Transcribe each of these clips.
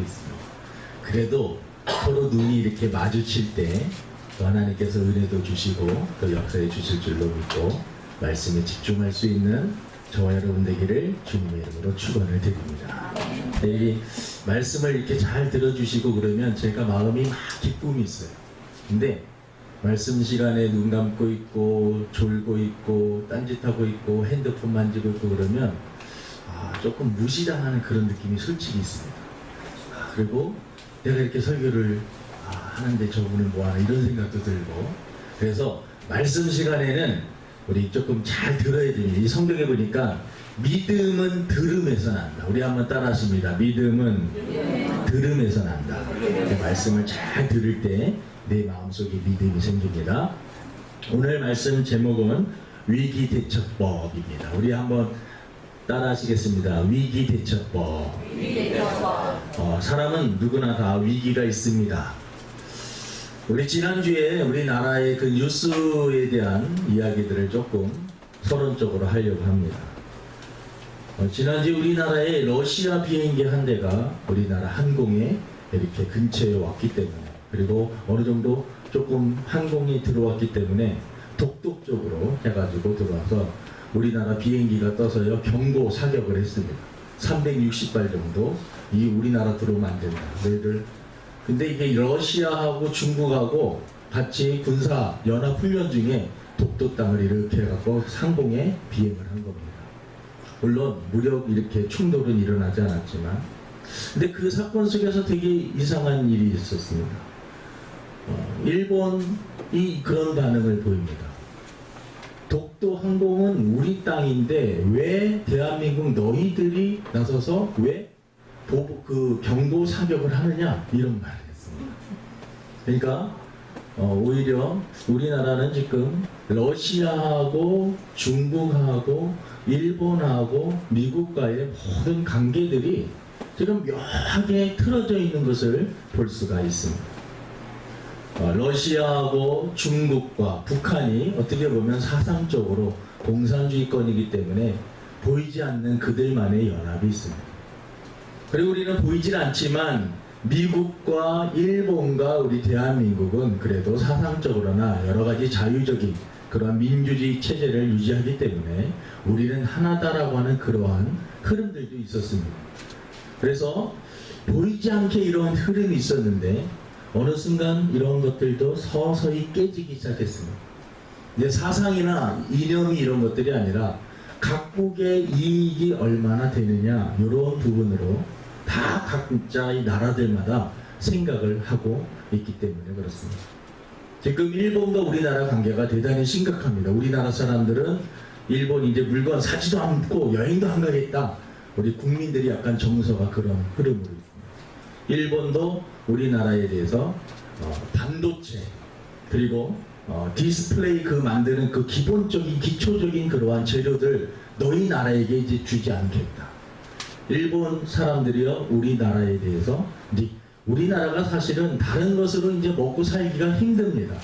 경우도 있습니다. 그래도 서로 눈이 이렇게 마주칠 때 하나님께서 은혜도 주시고 또 역사해 주실 줄로 믿고 말씀에 집중할 수 있는 저와 여러분 되기를 주님의 이름으로 축원을 드립니다. 이 말씀을 이렇게 잘 들어주시고 그러면 제가 마음이 막 기쁨이 있어요. 근데 말씀 시간에 눈 감고 있고 졸고 있고 딴짓하고 있고 핸드폰 만지고 있고 그러면 조금 무시당하는 그런 느낌이 솔직히 있습니다. 그리고 내가 이렇게 설교를 하는데 저분은 뭐하나 이런 생각도 들고, 그래서 말씀 시간에는 우리 조금 잘 들어야 됩니다. 이 성경에 보니까 믿음은 들음에서 난다. 우리 한번 따라 하십니다. 믿음은 들음에서 난다. 말씀을 잘 들을 때 내 마음속에 믿음이 생깁니다. 오늘 말씀 제목은 위기대처법입니다. 우리 한번 따라 하시겠습니다. 위기대처법. 사람은 누구나 다 위기가 있습니다. 우리 지난주에 우리나라의 그 뉴스에 대한 이야기들을 조금 서론적으로 하려고 합니다. 지난주에 우리나라에 러시아 비행기 한 대가 우리나라 항공에 이렇게 근처에 왔기 때문에, 그리고 어느 정도 조금 항공이 들어왔기 때문에 독독적으로 해가지고 들어와서 우리나라 비행기가 떠서요 경고 사격을 했습니다. 360발 정도 이 우리나라 들어오면 안 된다. 너희들. 근데 이게 러시아하고 중국하고 같이 군사 연합 훈련 중에 독도 땅을 이렇게 해갖고 상공에 비행을 한 겁니다. 물론 무력 이렇게 충돌은 일어나지 않았지만, 근데 그 사건 속에서 되게 이상한 일이 있었습니다. 일본이 그런 반응을 보입니다. 독도 항공은 우리 땅인데 왜 대한민국 너희들이 나서서 왜 경고 사격을 하느냐, 이런 말을 했습니다. 그러니까 오히려 우리나라는 지금 러시아하고 중국하고 일본하고 미국과의 모든 관계들이 지금 묘하게 틀어져 있는 것을 볼 수가 있습니다. 러시아하고 중국과 북한이 어떻게 보면 사상적으로 공산주의권이기 때문에 보이지 않는 그들만의 연합이 있습니다. 그리고 우리는 보이질 않지만 미국과 일본과 우리 대한민국은 그래도 사상적으로나 여러가지 자유적인 그러한 민주주의 체제를 유지하기 때문에 우리는 하나다라고 하는 그러한 흐름들도 있었습니다. 그래서 보이지 않게 이런 흐름이 있었는데 어느 순간 이런 것들도 서서히 깨지기 시작했습니다. 이제 사상이나 이념이 이런 것들이 아니라 각국의 이익이 얼마나 되느냐, 이런 부분으로 다 각자의 나라들마다 생각을 하고 있기 때문에 그렇습니다. 지금 일본과 우리나라 관계가 대단히 심각합니다. 우리나라 사람들은 일본 이제 물건 사지도 않고 여행도 안 가겠다. 우리 국민들이 약간 정서가 그런 흐름으로 있습니다. 일본도 우리나라에 대해서 반도체 그리고 디스플레이 만드는 그 기본적인 기초적인 그러한 재료들 너희 나라에게 이제 주지 않겠다. 일본 사람들이요 우리나라에 대해서 우리나라가 사실은 다른 것으로 이제 먹고 살기가 힘듭니다.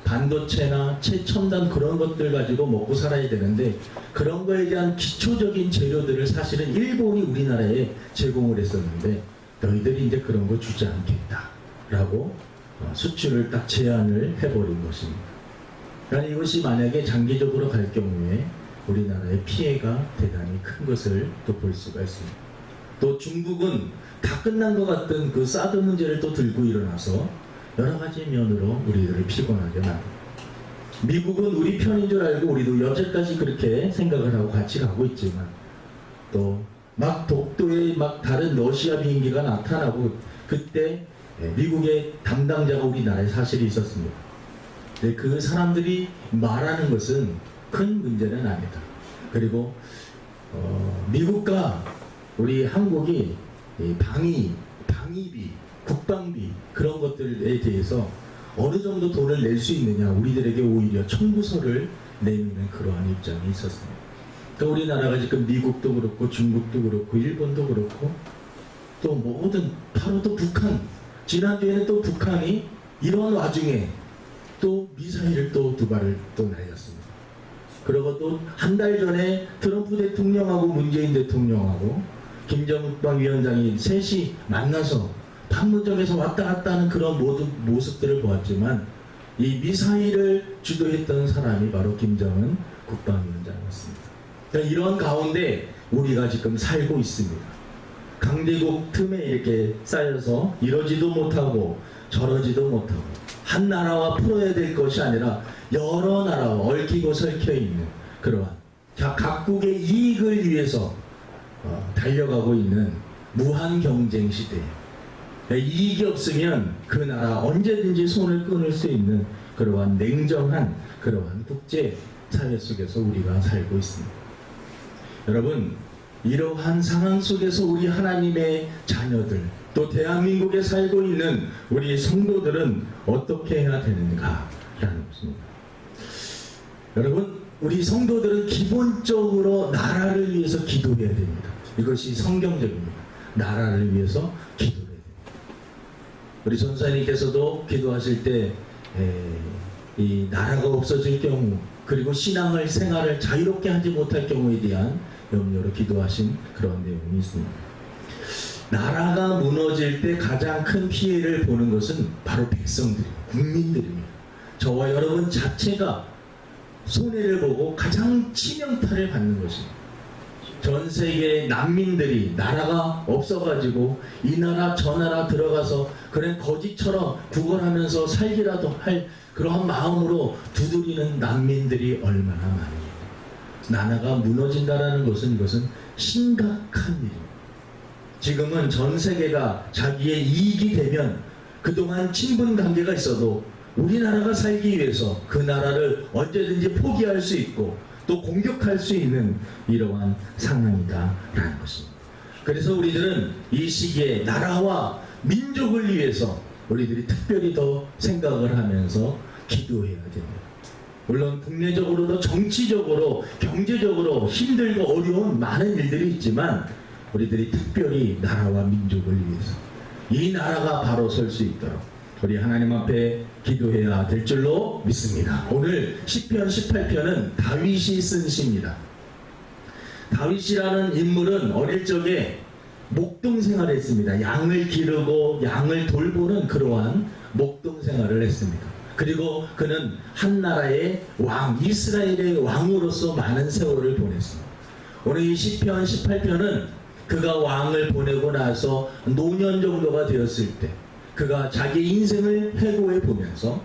반도체나 최첨단 그런 것들 가지고 먹고 살아야 되는데 그런 거에 대한 기초적인 재료들을 사실은 일본이 우리나라에 제공을 했었는데 너희들이 이제 그런 거 주지 않겠다 라고 수출을 딱 제한을 해버린 것입니다. 그러니까 이것이 만약에 장기적으로 갈 경우에 우리나라의 피해가 대단히 큰 것을 또 볼 수가 있습니다. 또 중국은 다 끝난 것 같은 그 사드 문제를 또 들고 일어나서 여러 가지 면으로 우리들을 피곤하게 만듭니다. 미국은 우리 편인 줄 알고 우리도 여태까지 그렇게 생각을 하고 같이 가고 있지만 또 막 독도에 막 다른 러시아 비행기가 나타나고 그때 미국의 담당자가 우리나라에 사실이 있었습니다. 근데 그 사람들이 말하는 것은 큰 문제는 아니다. 그리고 미국과 우리 한국이 방위비, 국방비 그런 것들에 대해서 어느 정도 돈을 낼 수 있느냐, 우리들에게 오히려 청구서를 내미는 그러한 입장이 있었습니다. 그러니까 우리나라가 지금 미국도 그렇고 중국도 그렇고 일본도 그렇고 또 모든 바로 또 북한, 지난주에는 또 북한이 이런 와중에 또 미사일을 또 2발을 또 날렸습니다. 그리고 또 한 달 전에 트럼프 대통령하고 문재인 대통령하고 김정국방위원장이 셋이 만나서 판문점에서 왔다 갔다 하는 그런 모든 모습들을 보았지만 이 미사일을 주도했던 사람이 바로 김정은 국방위원장이었습니다. 그러니까 이런 가운데 우리가 지금 살고 있습니다. 강대국 틈에 이렇게 쌓여서 이러지도 못하고 저러지도 못하고 한 나라와 풀어야 될 것이 아니라 여러 나라와 얽히고 설켜 있는 그러한 각국의 이익을 위해서 달려가고 있는 무한 경쟁 시대에 이익이 없으면 그 나라 언제든지 손을 끊을 수 있는 그러한 냉정한 그러한 국제 사회 속에서 우리가 살고 있습니다. 여러분, 이러한 상황 속에서 우리 하나님의 자녀들 또 대한민국에 살고 있는 우리 성도들은 어떻게 해야 되는가라는 것입니다. 여러분, 우리 성도들은 기본적으로 나라를 위해서 기도해야 됩니다. 이것이 성경적입니다. 나라를 위해서 기도해야 됩니다. 우리 전사님께서도 기도하실 때 이 나라가 없어질 경우 그리고 신앙을 생활을 자유롭게 하지 못할 경우에 대한 염려로 기도하신 그런 내용이 있습니다. 나라가 무너질 때 가장 큰 피해를 보는 것은 바로 백성들입니다. 국민들입니다. 저와 여러분 자체가 손해를 보고 가장 치명타를 받는 것입니다. 전 세계의 난민들이 나라가 없어가지고 이 나라 저 나라 들어가서 그런 거지처럼 구걸하면서 살기라도 할 그러한 마음으로 두드리는 난민들이 얼마나 많습니다. 나라가 무너진다는 것은 이것은 심각한 일입니다. 지금은 전 세계가 자기의 이익이 되면 그동안 친분 관계가 있어도 우리나라가 살기 위해서 그 나라를 언제든지 포기할 수 있고 또 공격할 수 있는 이러한 상황이다라는 것입니다. 그래서 우리들은 이 시기에 나라와 민족을 위해서 우리들이 특별히 더 생각을 하면서 기도해야 됩니다. 물론 국내적으로도 정치적으로 경제적으로 힘들고 어려운 많은 일들이 있지만 우리들이 특별히 나라와 민족을 위해서 이 나라가 바로 설 수 있도록 우리 하나님 앞에 기도해야 될 줄로 믿습니다. 오늘 시편 18편은 다윗이 쓴 시입니다. 다윗이라는 인물은 어릴 적에 목동 생활을 했습니다. 양을 기르고 양을 돌보는 그러한 목동 생활을 했습니다. 그리고 그는 한 나라의 왕, 이스라엘의 왕으로서 많은 세월을 보냈습니다. 오늘 이 시편 18편은 그가 왕을 보내고 나서 노년 정도가 되었을 때 그가 자기 인생을 회고해 보면서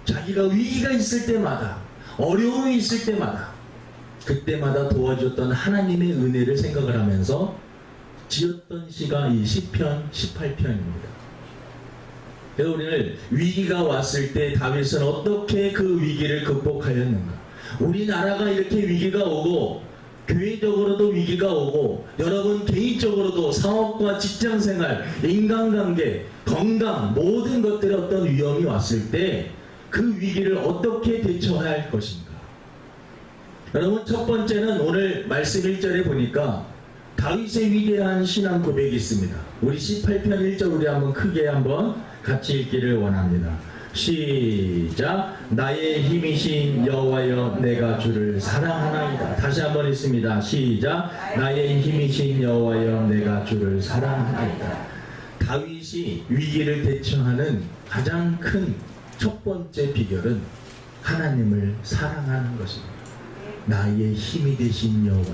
자기가 위기가 있을 때마다 어려움이 있을 때마다 그때마다 도와줬던 하나님의 은혜를 생각을 하면서 지었던 시가 이 시편 18편입니다. 그래서 우리는 위기가 왔을 때 다윗은 어떻게 그 위기를 극복하였는가? 우리나라가 이렇게 위기가 오고 교회적으로도 위기가 오고 여러분 개인적으로도 사업과 직장생활, 인간관계, 건강 모든 것들에 어떤 위험이 왔을 때 그 위기를 어떻게 대처할 것인가? 여러분 첫 번째는 오늘 말씀 1절에 보니까 다윗의 위대한 신앙 고백이 있습니다. 우리 18편 1절 우리 한번 크게 한번 같이 읽기를 원합니다. 시작. 나의 힘이신 여호와여 내가 주를 사랑하나이다. 다시 한번 읽습니다. 시작. 나의 힘이신 여호와여 내가 주를 사랑하나이다. 다윗이 위기를 대처하는 가장 큰 첫 번째 비결은 하나님을 사랑하는 것입니다. 나의 힘이 되신 여호와여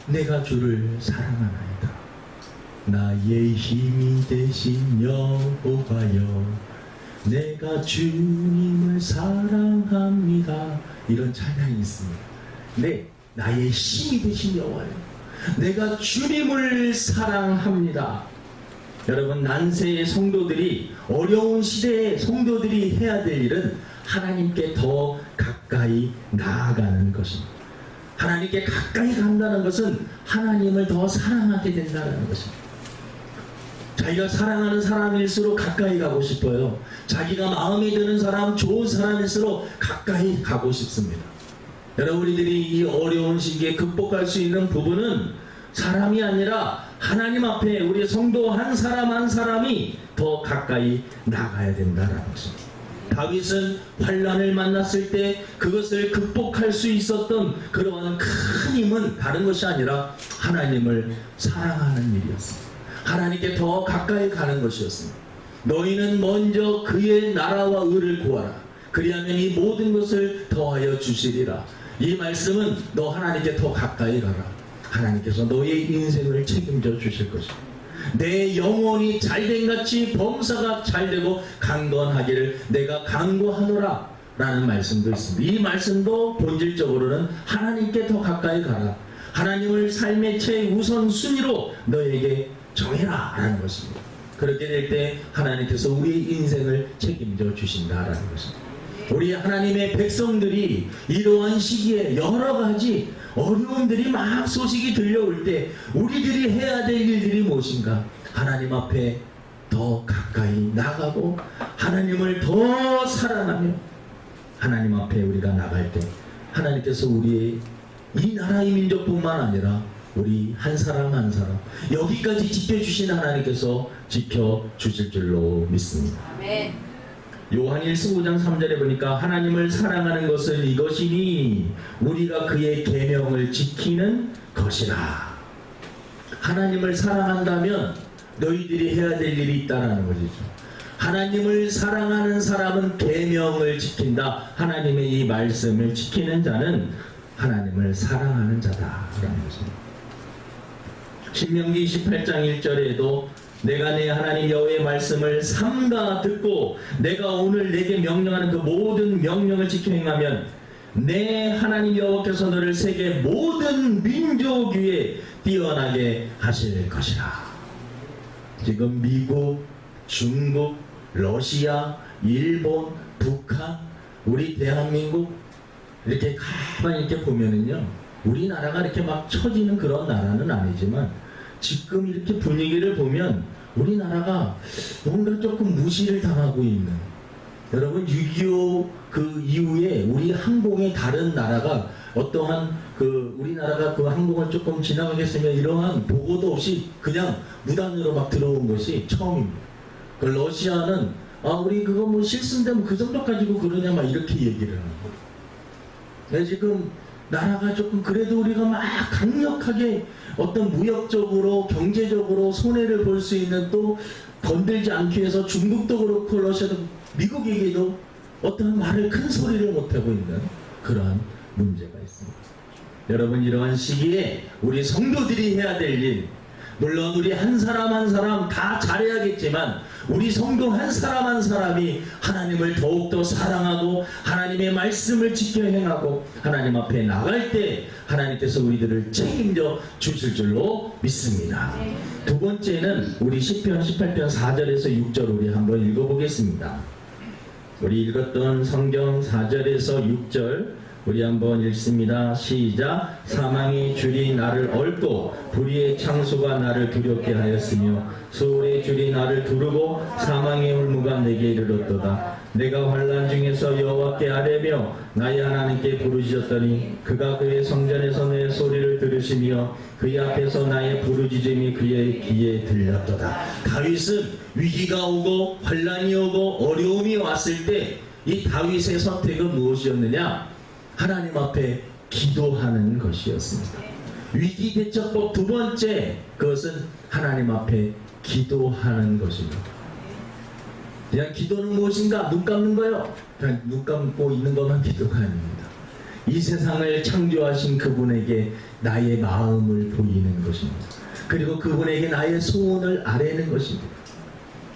내가 주를 사랑하나이다. 나의 힘이 되신 여호와여 내가 주님을 사랑합니다. 이런 찬양이 있습니다. 네, 나의 힘이 되신 여호와여 내가 주님을 사랑합니다. 여러분 난세의 성도들이 어려운 시대에 성도들이 해야 될 일은 하나님께 더 가까이 나아가는 것입니다. 하나님께 가까이 간다는 것은 하나님을 더 사랑하게 된다는 것입니다. 자기가 사랑하는 사람일수록 가까이 가고 싶어요. 자기가 마음에 드는 사람, 좋은 사람일수록 가까이 가고 싶습니다. 여러분 우리들이 이 어려운 시기에 극복할 수 있는 부분은 사람이 아니라 하나님 앞에 우리 성도 한 사람 한 사람이 더 가까이 나가야 된다는 것입니다. 다윗은 환난을 만났을 때 그것을 극복할 수 있었던 그러한 큰 힘은 다른 것이 아니라 하나님을 사랑하는 일이었습니다. 하나님께 더 가까이 가는 것이었습니다. 너희는 먼저 그의 나라와 의를 구하라. 그리하면 이 모든 것을 더하여 주시리라. 이 말씀은 너 하나님께 더 가까이 가라. 하나님께서 너의 인생을 책임져 주실 것이다. 내 영혼이 잘된 같이 범사가 잘되고 강건하기를 내가 간구하노라 라는 말씀도 있습니다. 이 말씀도 본질적으로는 하나님께 더 가까이 가라. 하나님을 삶의 최우선순위로 너에게 정해라 라는 것입니다. 그렇게 될 때 하나님께서 우리의 인생을 책임져 주신다라는 것입니다. 우리 하나님의 백성들이 이러한 시기에 여러 가지 어려움들이 막 소식이 들려올 때 우리들이 해야 될 일들이 무엇인가? 하나님 앞에 더 가까이 나가고 하나님을 더 사랑하며 하나님 앞에 우리가 나갈 때 하나님께서 우리의 이 나라의 민족뿐만 아니라 우리 한 사람 한 사람 여기까지 지켜주신 하나님께서 지켜주실 줄로 믿습니다. 아멘. 요한일서 5장 3절에 보니까 하나님을 사랑하는 것은 이것이니 우리가 그의 계명을 지키는 것이라. 하나님을 사랑한다면 너희들이 해야 될 일이 있다는 것이죠. 하나님을 사랑하는 사람은 계명을 지킨다. 하나님의 이 말씀을 지키는 자는 하나님을 사랑하는 자다라는 것입니다. 신명기 28장 1절에도 내가 내 하나님 여호와의 말씀을 삼가 듣고 내가 오늘 내게 명령하는 그 모든 명령을 지켜 행하면 내 하나님 여호와께서 너를 세계 모든 민족 위에 뛰어나게 하실 것이라. 지금 미국, 중국, 러시아, 일본, 북한, 우리 대한민국 이렇게 가만히 이렇게 보면은요, 우리나라가 이렇게 막 처지는 그런 나라는 아니지만 지금 이렇게 분위기를 보면 우리나라가 뭔가 조금 무시를 당하고 있는, 여러분 6.25 그 이후에 우리 항공의 다른 나라가 어떠한 그 우리나라가 그 항공을 조금 지나가겠으면 이러한 보고도 없이 그냥 무단으로 막 들어온 것이 처음입니다. 그 러시아는 우리 그거 뭐 실수인데 뭐 그 정도 가지고 그러냐 막 이렇게 얘기를 하는 거예요. 지금 나라가 조금 그래도 우리가 막 강력하게 어떤 무역적으로 경제적으로 손해를 볼 수 있는 또 건들지 않기 위해서 중국도 그렇고 러시아도 미국에게도 어떤 말을 큰 소리를 못하고 있는 그러한 문제가 있습니다. 여러분 이러한 시기에 우리 성도들이 해야 될 일, 물론 우리 한 사람 한 사람 다 잘해야겠지만 우리 성도 한 사람 한 사람이 하나님을 더욱더 사랑하고 하나님의 말씀을 지켜 행하고 하나님 앞에 나갈 때 하나님께서 우리들을 책임져 주실 줄로 믿습니다. 두 번째는 우리 시편 18편 4절에서 6절 우리 한번 읽어보겠습니다. 우리 읽었던 성경 4절에서 6절 우리 한번 읽습니다. 시작. 사망의 줄이 나를 얽고 불의의 창수가 나를 두렵게 하였으며 소울의 줄이 나를 두르고 사망의 홀무가 내게 이르렀도다. 내가 환난 중에서 여호와께 아뢰며 나의 하나님께 부르짖었더니 그가 그의 성전에서 내 소리를 들으시며 그의 앞에서 나의 부르짖음이 그의 귀에 들렸도다. 다윗은 위기가 오고 환난이 오고 어려움이 왔을 때 이 다윗의 선택은 무엇이었느냐? 하나님 앞에 기도하는 것이었습니다. 위기대처법 두 번째, 그것은 하나님 앞에 기도하는 것입니다. 그냥 기도는 무엇인가? 눈 감는 거요. 그냥 눈 감고 있는 것만 기도가 아닙니다. 이 세상을 창조하신 그분에게 나의 마음을 보이는 것입니다. 그리고 그분에게 나의 소원을 아뢰는 것입니다.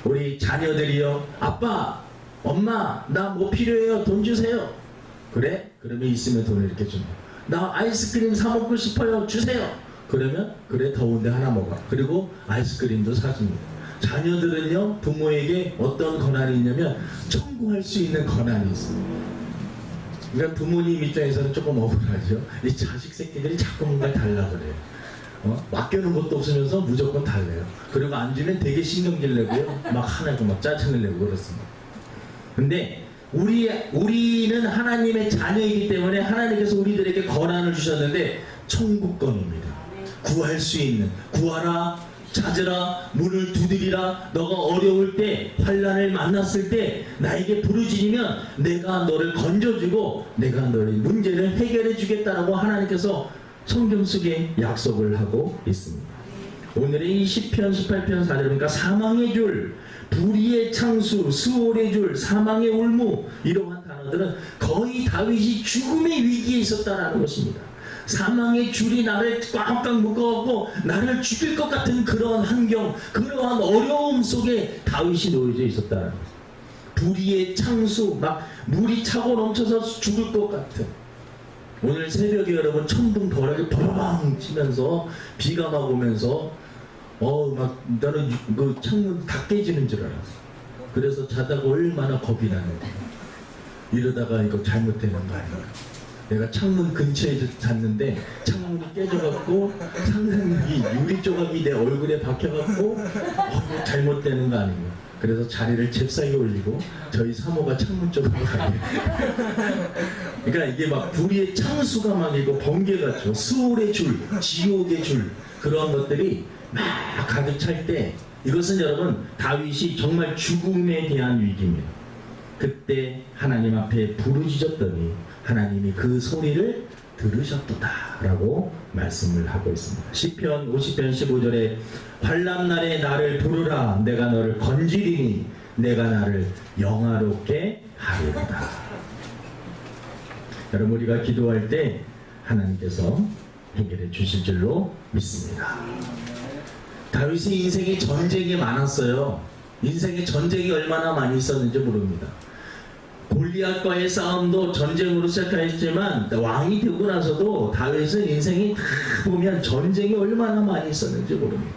우리 자녀들이요, 아빠, 엄마, 나 뭐 필요해요? 돈 주세요. 그래? 그러면 있으면 돈을 이렇게 줍니다. 나 아이스크림 사 먹고 싶어요. 주세요. 그러면 그래, 더운데 하나 먹어. 그리고 아이스크림도 사줍니다. 자녀들은요, 부모에게 어떤 권한이 있냐면 청구할 수 있는 권한이 있습니다. 그러니까 부모님 입장에서는 조금 억울하죠. 이 자식 새끼들이 자꾸 뭔가 달라 그래요. 맡겨놓은 것도 없으면서 무조건 달래요. 그리고 안 주면 되게 신경질 내고요, 막 화내고 막 짜증을 내고 그렇습니다. 근데 우리는 하나님의 자녀이기 때문에 하나님께서 우리들에게 권한을 주셨는데 천국권입니다. 구할 수 있는, 구하라 찾으라, 문을 두드리라. 너가 어려울 때, 환난을 만났을 때 나에게 부르짖으면 내가 너를 건져주고 내가 너의 문제를 해결해 주겠다라고 하나님께서 성경 속에 약속을 하고 있습니다. 오늘의 이 시편 18편 4절 보니까 사망의 줄, 불의의 창수, 수월의 줄, 사망의 울무, 이러한 단어들은 거의 다윗이 죽음의 위기에 있었다라는 것입니다. 사망의 줄이 나를 꽉꽉 묶어갖고 나를 죽일 것 같은 그런 환경, 그러한 어려움 속에 다윗이 놓여져 있었다는 거죠. 불의의 창수, 막 물이 차고 넘쳐서 죽을 것 같은. 오늘 새벽에 여러분 천둥 벼락이 버방 치면서 비가 막 오면서 막 나는 그 창문 다 깨지는 줄 알았어. 그래서 자다가 얼마나 겁이 나는데 이러다가 이거 잘못되는 거 아닌가. 내가 창문 근처에 잤는데 창문이 깨져갖고 상상력이 유리 조각이 내 얼굴에 박혀갖고 이거 잘못되는 거 아닌가. 그래서 자리를 잽싸게 올리고 저희 사모가 창문 쪽으로 가게. 그러니까 이게 막 불의의 창수가 막 이거 번개같죠. 수월의 줄, 지옥의 줄, 그런 것들이 막 가득 찰 때 이것은 여러분 다윗이 정말 죽음에 대한 위기입니다. 그때 하나님 앞에 부르짖었더니 하나님이 그 소리를 들으셨도다 라고 말씀을 하고 있습니다. 시편 50편 15절에 환난날에 나를 부르라, 내가 너를 건지리니 내가 나를 영화롭게 하리로다. 여러분 우리가 기도할 때 하나님께서 해결해 주실 줄로 믿습니다. 다윗의 인생에 전쟁이 많았어요. 인생에 전쟁이 얼마나 많이 있었는지 모릅니다. 골리앗과의 싸움도 전쟁으로 시작했지만 왕이 되고 나서도 다윗은 인생이 다 보면 전쟁이 얼마나 많이 있었는지 모릅니다.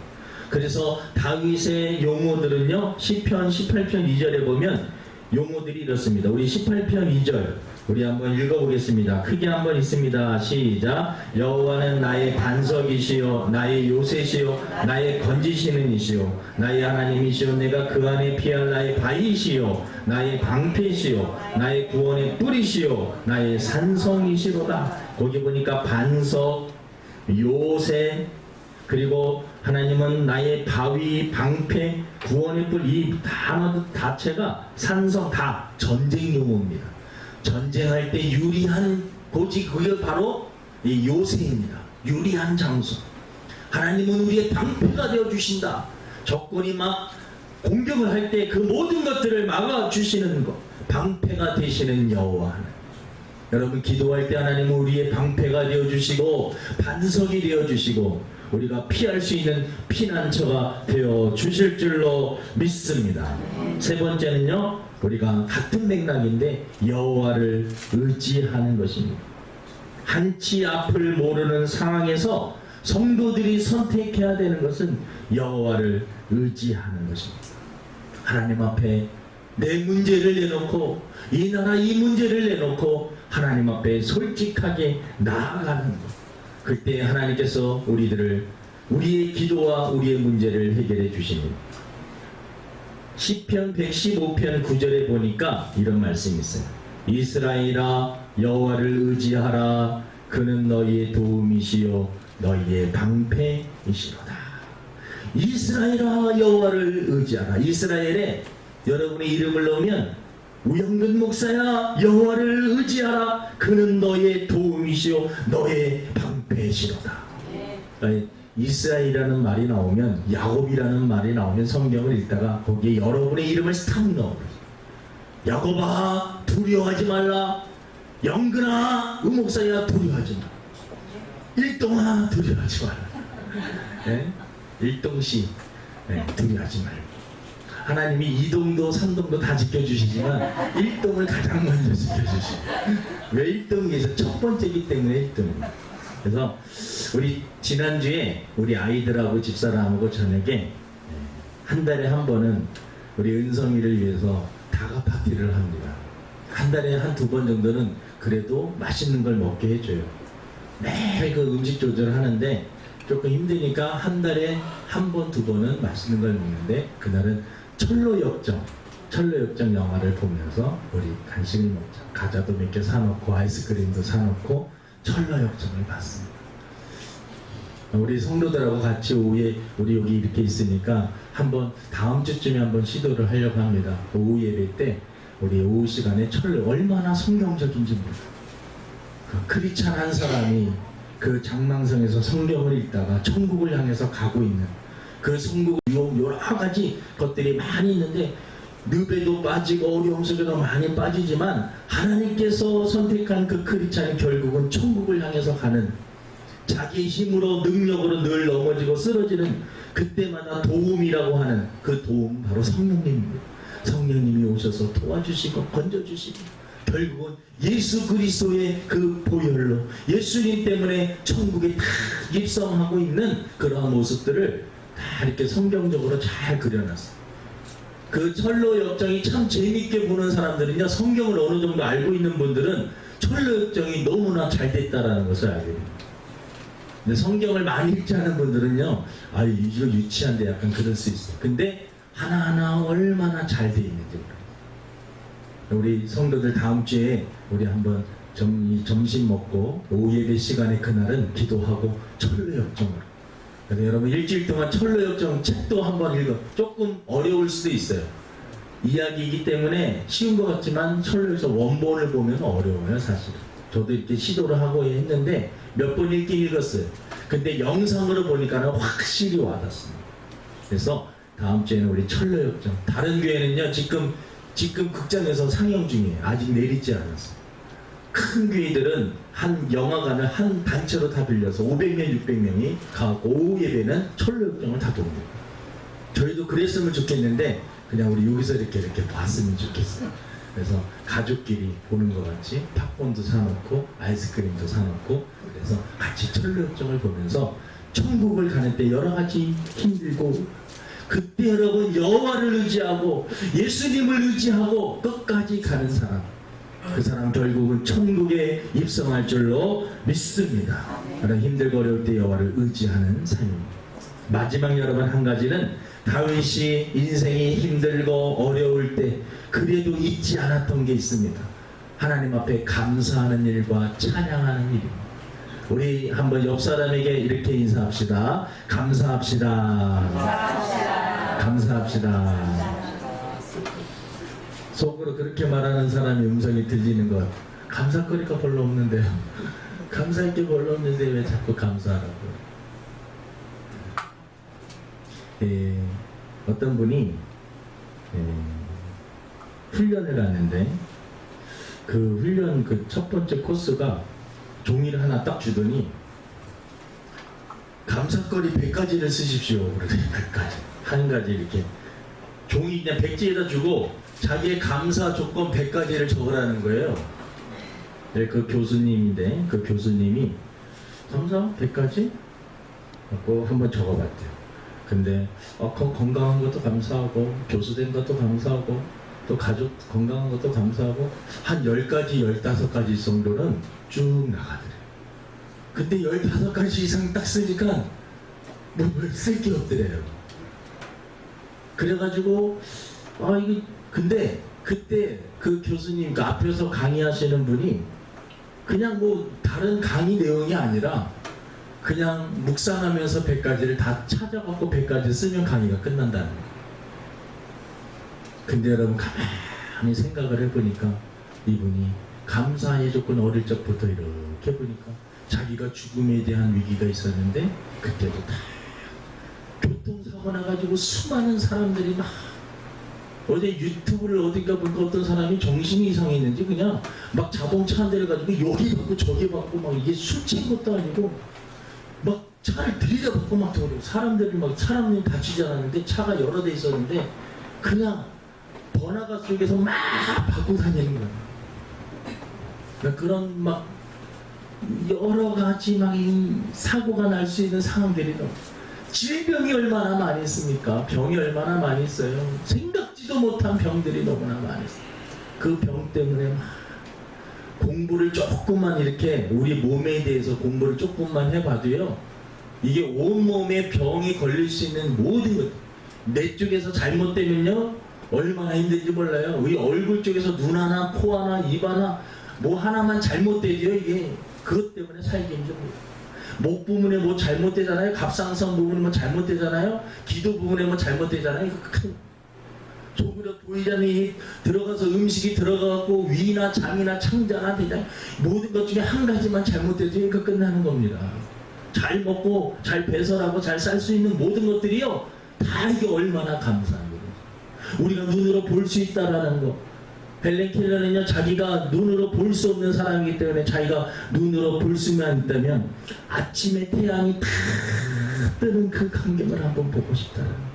그래서 다윗의 용어들은요, 시편 18편 2절에 보면 용어들이 이렇습니다. 우리 18편 2절 우리 한번 읽어보겠습니다. 크게 한번 읽습니다. 시작. 여호와는 나의 반석이시요 나의 요새시요 나의 건지시는 이시요 나의 하나님이시요 내가 그 안에 피할 나의 바위시요 나의 방패시요 나의 구원의 뿌리시요 나의 산성이시로다. 거기 보니까 반석, 요새, 그리고 하나님은 나의 바위, 방패, 구원의 뿔, 이 단어 자체가 산성, 다 전쟁 용어입니다. 전쟁할 때 유리한 고지, 그게 바로 이 요새입니다. 유리한 장소. 하나님은 우리의 방패가 되어주신다. 적군이 막 공격을 할 때 그 모든 것들을 막아주시는 것, 방패가 되시는 여호와 하나님. 여러분 기도할 때 하나님은 우리의 방패가 되어주시고 반석이 되어주시고 우리가 피할 수 있는 피난처가 되어주실 줄로 믿습니다. 세 번째는요, 우리가 같은 맥락인데 여호와를 의지하는 것입니다. 한치 앞을 모르는 상황에서 성도들이 선택해야 되는 것은 여호와를 의지하는 것입니다. 하나님 앞에 내 문제를 내놓고 이 나라 이 문제를 내놓고 하나님 앞에 솔직하게 나아가는 것. 그때 하나님께서 우리의 기도와 우리의 문제를 해결해 주십니다. 시편 115편 9절에 보니까 이런 말씀이 있어요. 이스라엘아 여호와를 의지하라. 그는 너희의 도움이시요 너희의 방패이시로다. 이스라엘아 여호와를 의지하라. 이스라엘에 여러분의 이름을 넣으면 우영근 목사야 여호와를 의지하라. 그는 너의 도움이시요 너의 방패시로다. 이스라엘이라는 말이 나오면, 야곱이라는 말이 나오면 성경을 읽다가 거기에 여러분의 이름을 탁 넣어요. 야곱아 두려워하지 말라. 영근아 목사야 두려워하지 말라. 일동아 두려워하지 말라. 네? 일동씨 두려워하지 말라. 하나님이 이동도 삼동도 다 지켜주시지만 일동을 가장 먼저 지켜주시고, 왜 1동에서 첫 번째이기 때문에 1동입니다. 그래서 우리 지난주에 우리 아이들하고 집사람하고 저녁에 한 달에 한 번은 우리 은성이를 위해서 다가 파티를 합니다. 한 달에 한 2번 정도는 그래도 맛있는 걸 먹게 해줘요. 매일 그 음식 조절을 하는데 조금 힘드니까 한 달에 한 번, 2번은 맛있는 걸 먹는데, 그날은 철로역정 영화를 보면서 우리 간식을 먹자. 과자도 몇 개 사놓고 아이스크림도 사놓고 철로역정을 봤습니다. 우리 성도들하고 같이 오후에 우리 여기 이렇게 있으니까 한번 다음 주쯤에 한번 시도를 하려고 합니다. 오후 예배 때 우리 오후 시간에 철로 얼마나 성경적인지 몰라요. 그 크리스찬 한 사람이 그 장망성에서 성경을 읽다가 천국을 향해서 가고 있는 그 성국 여러 가지 것들이 많이 있는데 늪에도 빠지고 어려움 속에도 많이 빠지지만 하나님께서 선택한 그 크리스찬이 결국은 천국을 향해서 가는, 자기 힘으로 능력으로 늘 넘어지고 쓰러지는 그때마다 도움이라고 하는 그 도움, 바로 성령님입니다. 성령님이 오셔서 도와주시고 건져주시고 결국은 예수 그리스도의 그 보혈로 예수님 때문에 천국에 다 입성하고 있는 그러한 모습들을 다 이렇게 성경적으로 잘 그려놨어요. 그 철로 역정이 참 재밌게 보는 사람들은요, 성경을 어느 정도 알고 있는 분들은 철로 역정이 너무나 잘 됐다라는 것을 알게 됩니다. 근데 성경을 많이 읽지 않은 분들은요, 아, 이거 유치한데 약간 그럴 수 있어요. 근데 하나하나 얼마나 잘 돼 있는지 몰라요. 우리 성도들 다음 주에 우리 한번 점심 먹고 오후 예배 시간에 그날은 기도하고 철로 역정으로. 그래서 여러분 일주일 동안 철로 역정 책도 한번 읽어. 조금 어려울 수도 있어요. 이야기이기 때문에 쉬운 것 같지만 철로 역정 원본을 보면 어려워요, 사실은. 저도 이렇게 시도를 하고 했는데 몇 번 읽긴 읽었어요. 근데 영상으로 보니까는 확실히 와닿습니다. 그래서 다음 주에는 우리 철로 역정. 다른 교회는요, 지금 극장에서 상영 중이에요. 아직 내리지 않았어요. 큰 교회들은 한 영화관을 한 단체로 다 빌려서 500명, 600명이 가고 오후 예배는 철로 역정을 다 보는 거예요. 저희도 그랬으면 좋겠는데 그냥 우리 여기서 이렇게 봤으면 좋겠어요. 그래서 가족끼리 보는 것 같이 팝콘도 사놓고 아이스크림도 사놓고 그래서 같이 철로 역정을 보면서 천국을 가는 때 여러 가지 힘들고 그때 여러분 여호와를 의지하고 예수님을 의지하고 끝까지 가는 사람, 그 사람 결국은 천국에 입성할 줄로 믿습니다. 그런 힘들고 어려울 때 여호와를 의지하는 삶입니다. 마지막 여러분 한 가지는 다윗이 인생이 힘들고 어려울 때 그래도 잊지 않았던 게 있습니다. 하나님 앞에 감사하는 일과 찬양하는 일입니다. 우리 한번 옆 사람에게 이렇게 인사합시다. 감사합시다. 감사합시다. 속으로 그렇게 말하는 사람의 음성이 들리는 것. 감사거리가 별로 없는데요. 감사할 게 별로 없는데 왜 자꾸 감사하라고. 어떤 분이 훈련을 갔는데 그 훈련 그 첫 번째 코스가 종이를 하나 딱 주더니 감사거리 100가지를 쓰십시오. 그러더니 100가지. 한 가지 이렇게 종이 그냥 백지에다 주고 자기의 감사 조건 100가지를 적으라는 거예요. 네, 그 교수님인데 그 교수님이 감사 100가지? 하고 한번 적어봤대요. 근데 건강한 것도 감사하고 교수된 것도 감사하고 또 가족 건강한 것도 감사하고 한 10가지 15가지 정도는 쭉 나가더래요. 근데 15가지 이상 딱 쓰니까 뭐 쓸 게 없더래요. 그래가지고 이게 근데 그때 그 교수님 그 앞에서 강의하시는 분이 그냥 뭐 다른 강의 내용이 아니라 그냥 묵상하면서 100가지를 다 찾아갖고 100가지 쓰면 강의가 끝난다는 거예요. 근데 여러분 가만히 생각을 해보니까 이분이 감사의 조건 어릴 적부터 이렇게 보니까 자기가 죽음에 대한 위기가 있었는데 그때도 다 교통사고 나가지고 수많은 사람들이 막 어제 유튜브를 어딘가 보니까 어떤 사람이 정신이 이상했는지 그냥 막 자동차 한 대를 가지고 여기 받고 저기 받고 막 이게 술 취한 것도 아니고 막 차를 들이대받고 막 사람들이 막 사람이 다치지 않았는데 차가 여러 대 있었는데 그냥 번화가 속에서 막 받고 다니는 거야. 그러니까 그런 막 여러 가지 막 사고가 날 수 있는 상황들이 너무 질병이 얼마나 많이 있습니까? 병이 얼마나 많이 있어요. 생각지도 못한 병들이 너무나 많이 있어요. 그 병 때문에 막 공부를 조금만 이렇게 우리 몸에 대해서 공부를 조금만 해봐도요, 이게 온몸에 병이 걸릴 수 있는 모든 것, 내 쪽에서 잘못되면요 얼마나 힘든지 몰라요. 우리 얼굴 쪽에서 눈 하나, 코 하나, 입 하나 뭐 하나만 잘못되죠. 이게 그것 때문에 살기 힘듭니다. 목 부분에 뭐 잘못되잖아요. 갑상선 부분에 뭐 잘못되잖아요. 기도 부분에 뭐 잘못되잖아요. 이거 큰 속으로 보이지 않는 이 들어가서 음식이 들어가고 위나 장이나 창자나 대장 모든 것 중에 한 가지만 잘못되니까 끝나는 겁니다. 잘 먹고 잘 배설하고 잘 살 수 있는 모든 것들이요 다 이게 얼마나 감사한 거예요. 우리가 눈으로 볼 수 있다라는 거. 헬렌 켈러는요 자기가 눈으로 볼 수 없는 사람이기 때문에 자기가 눈으로 볼 수만 있다면 아침에 태양이 탁 뜨는 그 광경을 한번 보고 싶다라는 거.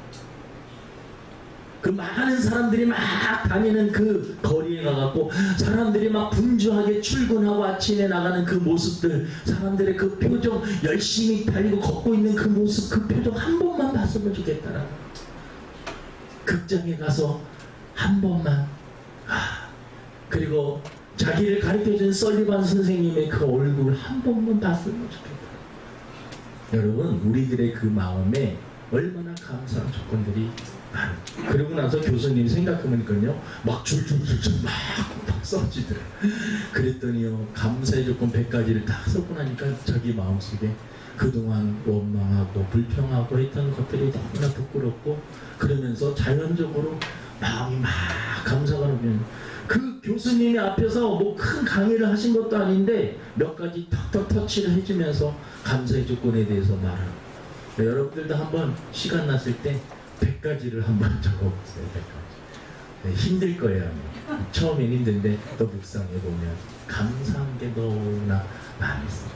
그 많은 사람들이 막 다니는 그 거리에 가갖고 사람들이 막 분주하게 출근하고 아침에 나가는 그 모습들, 사람들의 그 표정, 열심히 달리고 걷고 있는 그 모습, 그 표정 한 번만 봤으면 좋겠다라는 거예요. 극장에 가서 한 번만 그리고 자기를 가르쳐준 설리반 선생님의 그 얼굴 한 번만 봤으면 좋겠다. 여러분 우리들의 그 마음에 얼마나 감사한 조건들이 그러고 나서 교수님 생각해보니까요 막 줄줄줄줄 막 써지더래. 그랬더니요 감사의 조건 100가지를 딱 쓰고 나니까 자기 마음속에 그동안 원망하고 불평하고 했던 것들이 너무나 부끄럽고 그러면서 자연적으로 마음이 막 감사가 오면 그 교수님이 앞에서 뭐 큰 강의를 하신 것도 아닌데 몇 가지 턱턱 터치를 해주면서 감사의 조건에 대해서 말하고 여러분들도 한번 시간 났을 때 100가지를 한번 적어보세요. 100가지. 네, 힘들 거예요. 처음엔 힘든데 또 묵상해보면 감사한 게 너무나 많이 있어요.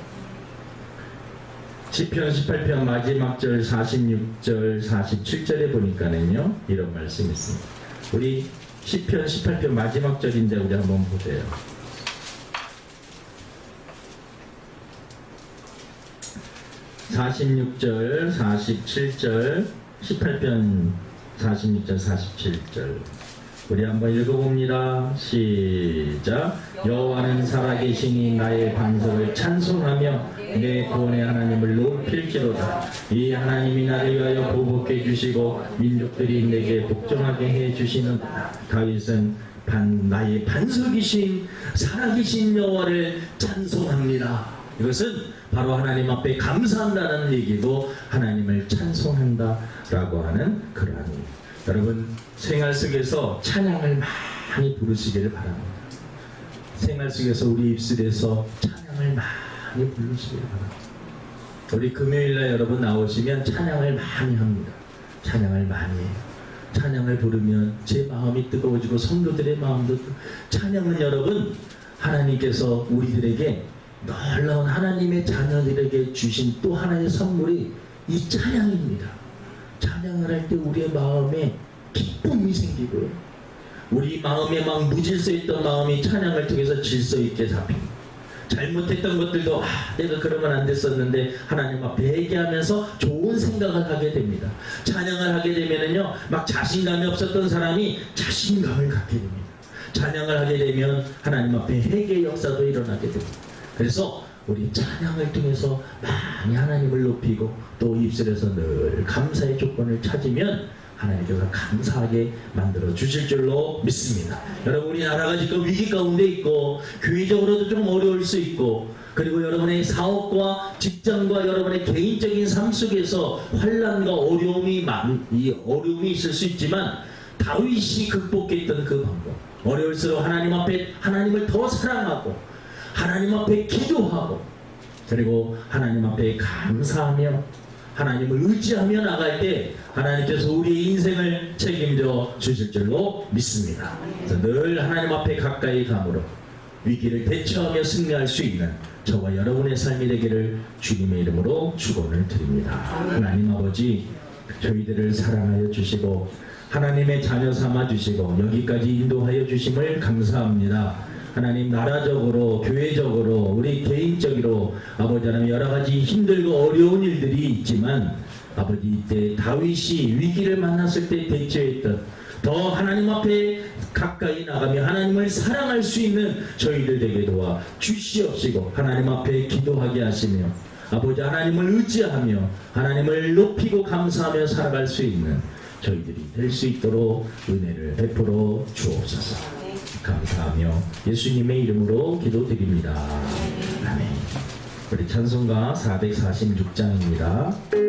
시편 18편 마지막 절 46절 47절에 보니까는요 이런 말씀이 있습니다. 우리 시편 18편 마지막 절인데 우리 한번 보세요. (46절) (47절) 18편 46절 47절 우리 한번 읽어봅니다. 시작. 여호와는 살아계시니 나의 반석을 찬송하며 내 구원의 하나님을 높일지로다. 이 하나님이 나를 위하여 보복해 주시고 민족들이 내게 복종하게 해 주시는 다윗은 나의 반석이신 살아계신 여호와를 찬송합니다. 이것은 바로 하나님 앞에 감사한다는 얘기고 하나님을 찬송한다라고 하는 그러한 얘기. 여러분 생활 속에서 찬양을 많이 부르시기를 바랍니다. 생활 속에서 우리 입술에서 찬양을 많이 부르시기를 바랍니다. 우리 금요일날 여러분 나오시면 찬양을 많이 합니다. 찬양을 많이 해요. 찬양을 부르면 제 마음이 뜨거워지고 성도들의 마음도 찬양은 여러분 하나님께서 우리들에게 놀라운 하나님의 자녀들에게 주신 또 하나의 선물이 이 찬양입니다. 찬양을 할 때 우리의 마음에 기쁨이 생기고요. 우리 마음에 막 무질서 있던 마음이 찬양을 통해서 질서 있게 잡힙니다. 잘못했던 것들도 내가 그러면 안 됐었는데 하나님 앞에 회개하면서 좋은 생각을 하게 됩니다. 찬양을 하게 되면은요 막 자신감이 없었던 사람이 자신감을 갖게 됩니다. 찬양을 하게 되면 하나님 앞에 회개의 역사도 일어나게 됩니다. 그래서 우리 찬양을 통해서 많이 하나님을 높이고 또 입술에서 늘 감사의 조건을 찾으면 하나님께서 감사하게 만들어 주실 줄로 믿습니다. 여러분 우리나라가 지금 위기 가운데 있고 교회적으로도 좀 어려울 수 있고 그리고 여러분의 사업과 직장과 여러분의 개인적인 삶 속에서 환난과 어려움이 있을 수 있지만 다윗이 극복했던 그 방법 어려울수록 하나님 앞에 하나님을 더 사랑하고 하나님 앞에 기도하고 그리고 하나님 앞에 감사하며 하나님을 의지하며 나갈 때 하나님께서 우리의 인생을 책임져 주실 줄로 믿습니다. 늘 하나님 앞에 가까이 감으로 위기를 대처하며 승리할 수 있는 저와 여러분의 삶이 되기를 주님의 이름으로 축원을 드립니다. 하나님 아버지 저희들을 사랑하여 주시고 하나님의 자녀 삼아 주시고 여기까지 인도하여 주심을 감사합니다. 하나님 나라적으로 교회적으로 우리 개인적으로 아버지 하나님 여러가지 힘들고 어려운 일들이 있지만 아버지 이때 다윗이 위기를 만났을 때 대처했던 더 하나님 앞에 가까이 나가며 하나님을 사랑할 수 있는 저희들 되게 도와 주시옵시고 하나님 앞에 기도하게 하시며 아버지 하나님을 의지하며 하나님을 높이고 감사하며 살아갈 수 있는 저희들이 될 수 있도록 은혜를 베풀어 주옵소서. 감사하며 예수님의 이름으로 기도드립니다. 아멘. 우리 찬송가 446장입니다.